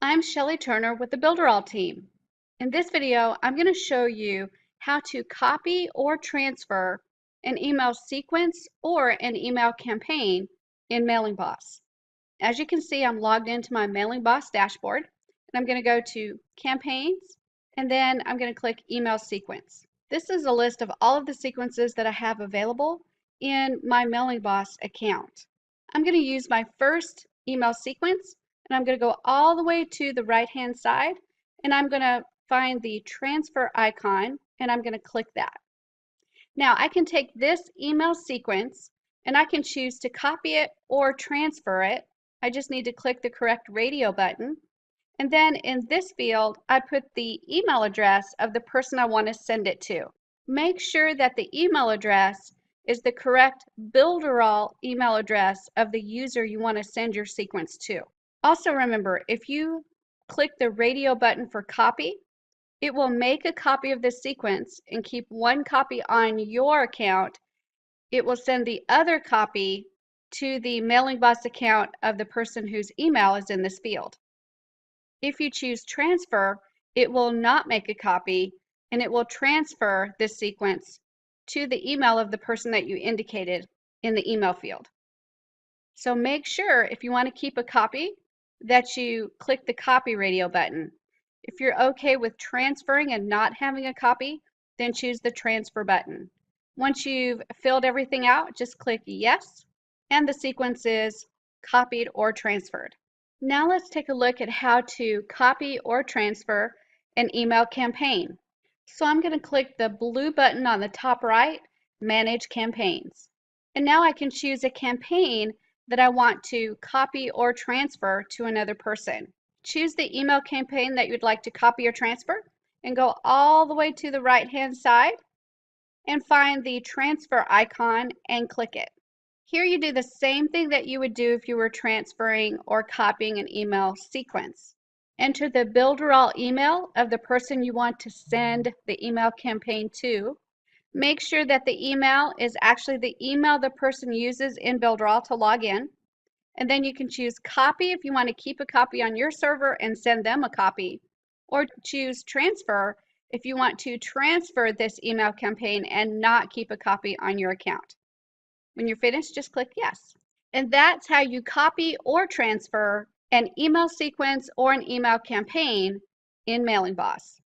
I'm Shelley Turner with the Builderall team. In this video, I'm going to show you how to copy or transfer an email sequence or an email campaign in MailingBoss. As you can see, I'm logged into my MailingBoss dashboard, and I'm going to go to Campaigns, and then I'm going to click Email Sequence. This is a list of all of the sequences that I have available in my MailingBoss account. I'm going to use my first email sequence, and I'm going to go all the way to the right hand side, and I'm going to find the transfer icon, and I'm going to click that. Now I can take this email sequence and I can choose to copy it or transfer it. I just need to click the correct radio button, and then in this field I put the email address of the person I want to send it to. Make sure that the email address is the correct Builderall email address of the user you want to send your sequence to. Also remember, if you click the radio button for copy, it will make a copy of this sequence and keep one copy on your account. It will send the other copy to the MailingBoss account of the person whose email is in this field. If you choose transfer, it will not make a copy, and it will transfer this sequence to the email of the person that you indicated in the email field. So make sure, if you want to keep a copy, that you click the copy radio button. If you're okay with transferring and not having a copy, then choose the transfer button. Once you've filled everything out, just click yes, and the sequence is copied or transferred. Now let's take a look at how to copy or transfer an email campaign. So I'm going to click the blue button on the top right, Manage Campaigns. And now I can choose a campaign that I want to copy or transfer to another person. Choose the email campaign that you'd like to copy or transfer and go all the way to the right hand side and find the transfer icon and click it. Here you do the same thing that you would do if you were transferring or copying an email sequence. Enter the Builderall email of the person you want to send the email campaign to. Make sure that the email is actually the email the person uses in Builderall to log in. And then you can choose copy if you want to keep a copy on your server and send them a copy, or choose transfer if you want to transfer this email campaign and not keep a copy on your account. When you're finished, just click yes. And that's how you copy or transfer an email sequence or an email campaign in MailingBoss.